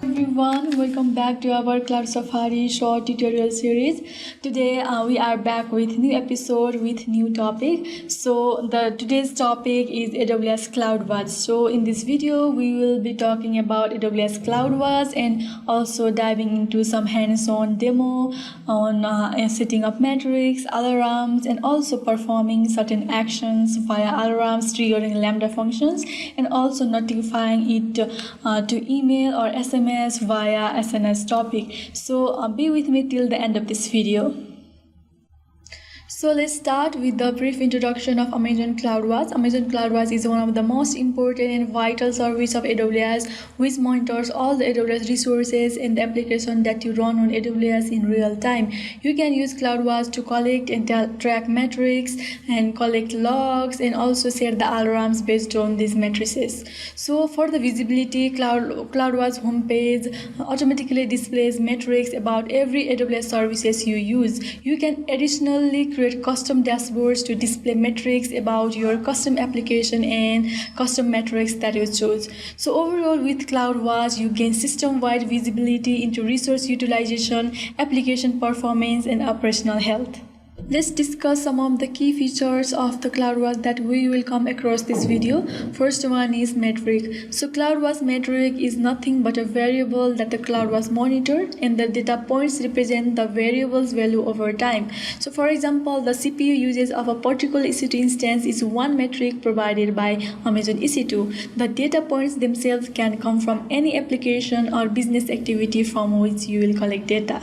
Everyone, welcome back to our Cloud Safari short tutorial series. Today we are back with new episode with new topic. So today's topic is AWS CloudWatch. So in this video we will be talking about AWS CloudWatch and also diving into some hands-on demo on setting up metrics, alarms, and also performing certain actions via alarms, triggering Lambda functions, and also notifying it to email or SMS via SNS topic. So be with me till the end of this video. So let's start with the brief introduction of Amazon CloudWatch. Amazon CloudWatch is one of the most important and vital service of AWS, which monitors all the AWS resources and the application that you run on AWS in real time. You can use CloudWatch to collect and track metrics and collect logs and also set the alarms based on these matrices. So for the visibility, CloudWatch homepage automatically displays metrics about every AWS services you use. You can additionally create custom dashboards to display metrics about your custom application and custom metrics that you choose. So overall, with CloudWatch, you gain system-wide visibility into resource utilization, application performance, and operational health. Let's discuss some of the key features of the CloudWatch that we will come across this video. First one is metric. So CloudWatch metric is nothing but a variable that the CloudWatch monitors, and the data points represent the variable's value over time. So for example, the CPU usage of a particular EC2 instance is one metric provided by Amazon EC2. The data points themselves can come from any application or business activity from which you will collect data.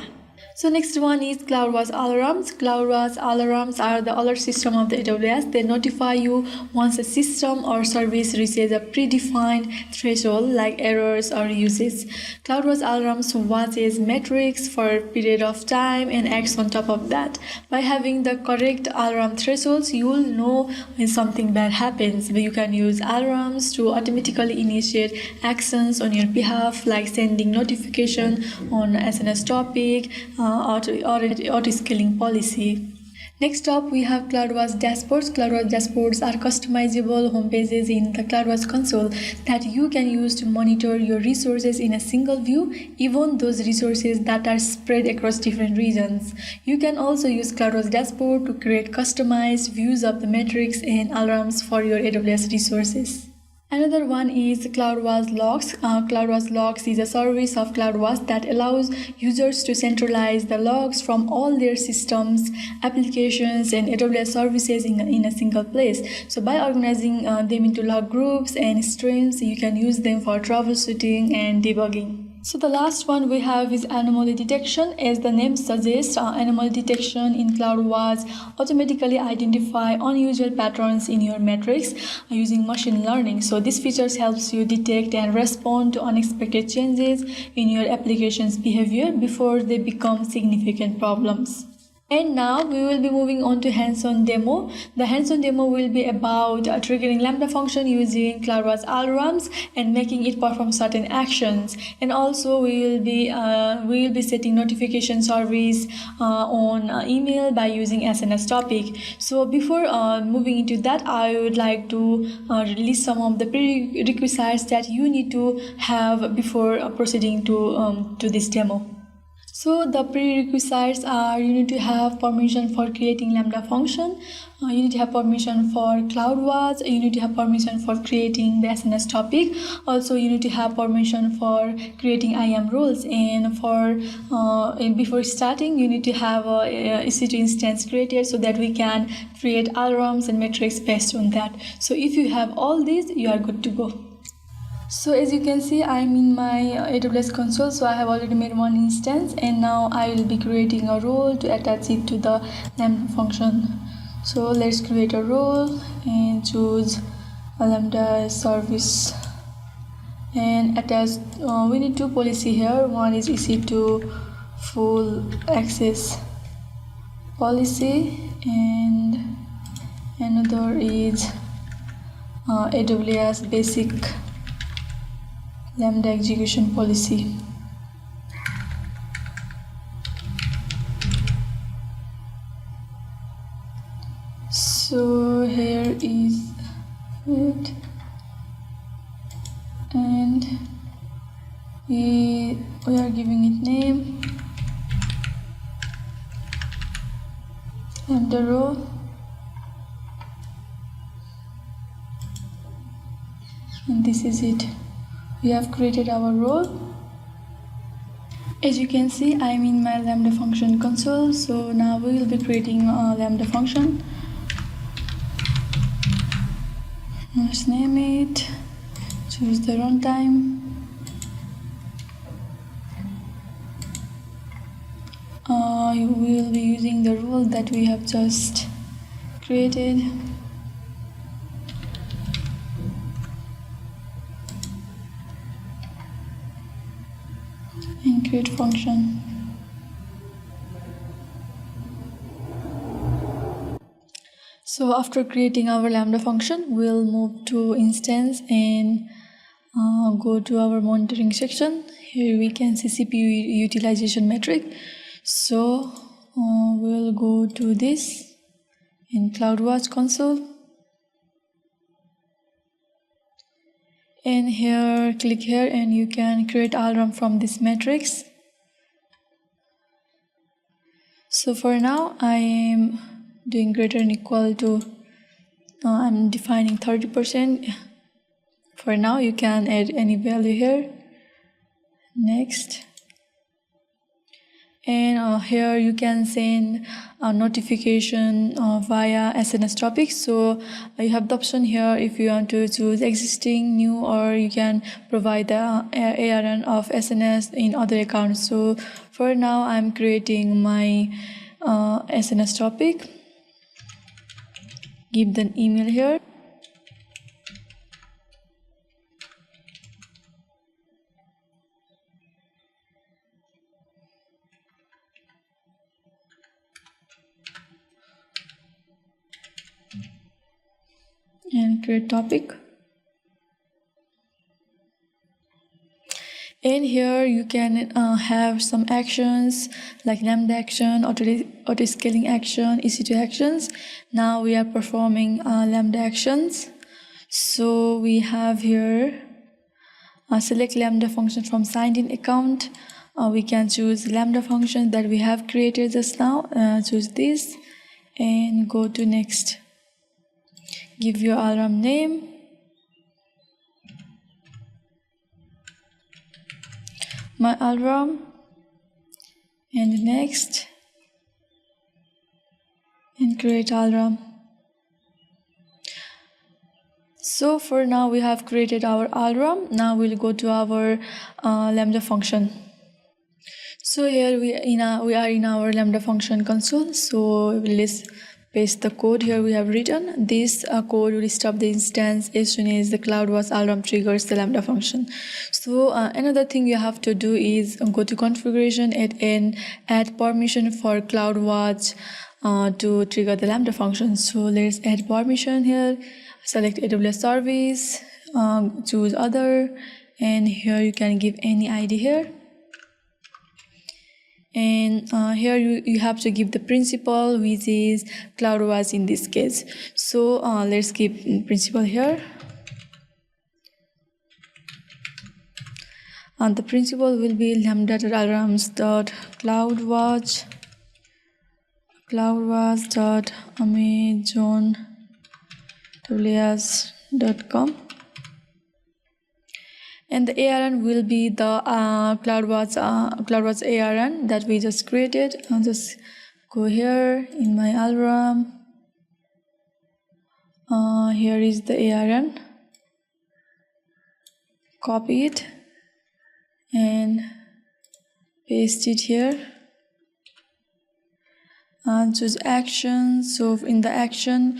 So next one is CloudWatch Alarms. CloudWatch Alarms are the alert system of the AWS. They notify you once a system or service reaches a predefined threshold like errors or uses. CloudWatch Alarms watches metrics for a period of time and acts on top of that. By having the correct alarm thresholds, you will know when something bad happens. You can use alarms to automatically initiate actions on your behalf, like sending notification on SNS topic, auto-scaling policy. Next up, we have CloudWatch dashboards. CloudWatch dashboards are customizable home pages in the CloudWatch console that you can use to monitor your resources in a single view, even those resources that are spread across different regions. You can also use CloudWatch dashboard to create customized views of the metrics and alarms for your AWS resources. Another one is CloudWatch Logs. CloudWatch Logs is a service of CloudWatch that allows users to centralize the logs from all their systems, applications, and AWS services in a single place. So by organizing them into log groups and streams, you can use them for troubleshooting and debugging. So the last one we have is anomaly detection. As the name suggests, anomaly detection in CloudWatch automatically identify unusual patterns in your metrics using machine learning. So this feature helps you detect and respond to unexpected changes in your application's behavior before they become significant problems. And now we will be moving on to hands-on demo. The hands-on demo will be about triggering Lambda function using CloudWatch Alarms and making it perform certain actions. And also we will be setting notification service on email by using SNS topic. So before moving into that, I would like to list some of the prerequisites that you need to have before proceeding to this demo. So the prerequisites are: you need to have permission for creating Lambda function, you need to have permission for CloudWatch, you need to have permission for creating the SNS topic, also you need to have permission for creating IAM roles, and before starting you need to have a EC2 instance created so that we can create alarms and metrics based on that. So if you have all these, you are good to go. So as you can see, I'm in my AWS console, so I have already made one instance, and now I will be creating a role to attach it to the Lambda function. So let's create a role and choose a Lambda service and attach. We need two policy here. One is EC2 full access policy and another is AWS basic Lambda execution policy. So here is it, and we are giving it name and the row, and this is it. We have created our role. As you can see, I'm in my Lambda function console. So now we will be creating a Lambda function. Let's name it, choose the runtime. We will be using the role that we have just created. And create function. So after creating our Lambda function, we'll move to instance and go to our monitoring section. Here we can see CPU utilization metric. So we'll go to this in CloudWatch console. And here, click here and you can create alarm from this matrix. So for now, I am doing greater than equal to, I'm defining 30%. For now, you can add any value here. Next. And here you can send a notification via SNS topic. So you have the option here if you want to choose existing, new, or you can provide the ARN of SNS in other accounts. So for now, I'm creating my SNS topic. Give the email here. And create topic. And here you can have some actions like Lambda action, auto scaling action, EC2 actions. Now we are performing Lambda actions. So we have here select Lambda function from signed in account. We can choose Lambda function that we have created just now. Choose this and go to next. Give your alarm name. My alarm. And next. And create alarm. So for now we have created our alarm. Now we'll go to our Lambda function. So here we are in our Lambda function console. So let's paste the code here we have written. This code will stop the instance as soon as the CloudWatch alarm triggers the Lambda function. So another thing you have to do is go to configuration and add permission for CloudWatch to trigger the Lambda function. So let's add permission here. Select AWS service, choose other, and here you can give any ID here. And here you have to give the principal, which is CloudWatch in this case. So let's give principal here. And the principal will be lambda.alarms.cloudwatch.amazon.ws.com. And the ARN will be the CloudWatch ARN that we just created. I'll just go here in my alarm. Here is the ARN. Copy it and paste it here. Choose action. So in the action,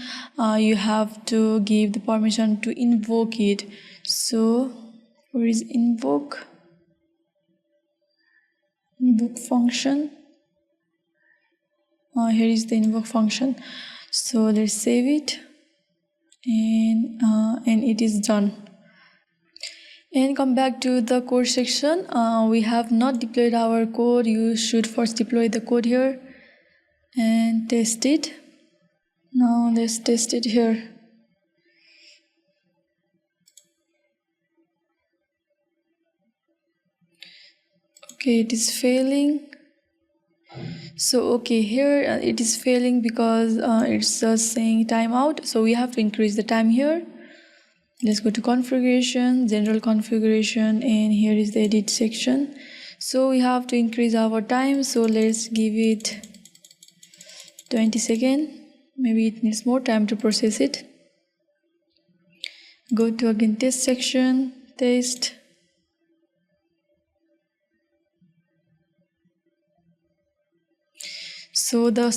you have to give the permission to invoke it. So where is invoke function? Here is the invoke function. So let's save it, and it is done. And come back to the code section. We have not deployed our code. You should first deploy the code here and test it. Now let's test it here. Okay, it is failing. So okay, here it is failing because it's just saying timeout, so we have to increase the time here. Let's go to configuration, general configuration, and here is the edit section. So we have to increase our time, so let's give it 20 seconds. Maybe it needs more time to process it. Go to again test section, test. So the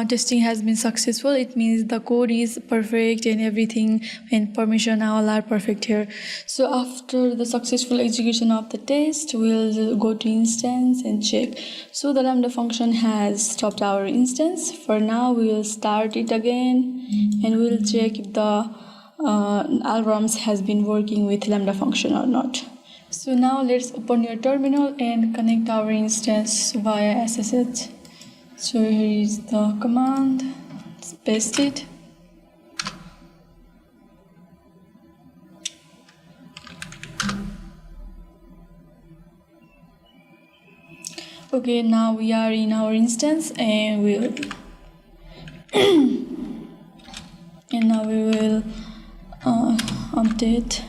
testing has been successful. It means the code is perfect and everything and permission all are perfect here. So after the successful execution of the test, we'll go to instance and check. So the Lambda function has stopped our instance. For now, we will start it again and we'll check if the alarms has been working with Lambda function or not. So now let's open your terminal and connect our instance via SSH. So here is the command, let's paste it. Okay, now we are in our instance and we'll and now we will update.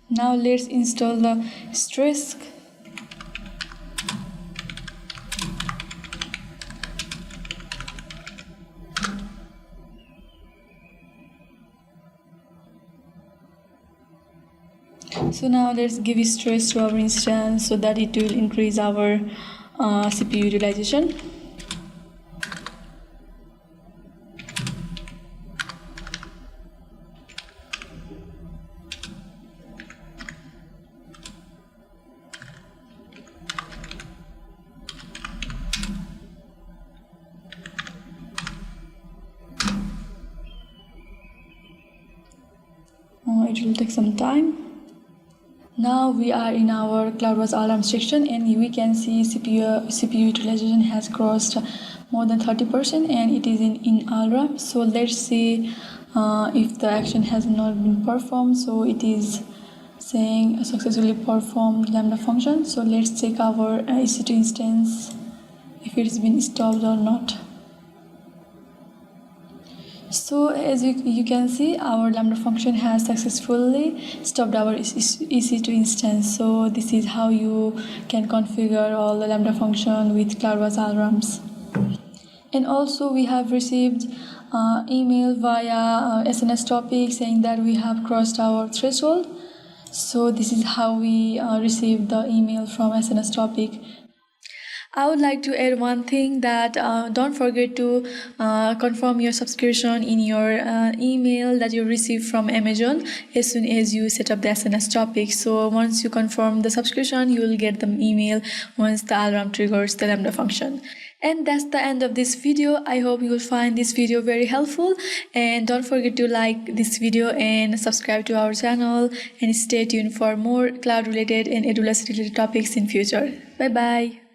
Now let's install the stress. So now let's give stress to our instance so that it will increase our CPU utilization. It will take some time. Now we are in our CloudWatch Alarms section and we can see CPU utilization has crossed more than 30% and it is in alarm. So let's see if the action has not been performed. So it is saying successfully performed Lambda function. So let's check our EC2 instance if it has been stopped or not. So as you can see, our Lambda function has successfully stopped our EC2 instance. So this is how you can configure all the Lambda function with CloudWatch Alarms. And also we have received email via SNS topic saying that we have crossed our threshold. So this is how we received the email from SNS topic. I would like to add one thing that don't forget to confirm your subscription in your email that you receive from Amazon as soon as you set up the SNS topic. So once you confirm the subscription, you will get the email once the alarm triggers the Lambda function. And that's the end of this video. I hope you will find this video very helpful, and don't forget to like this video and subscribe to our channel, and stay tuned for more cloud related and AWS related topics in future. Bye bye.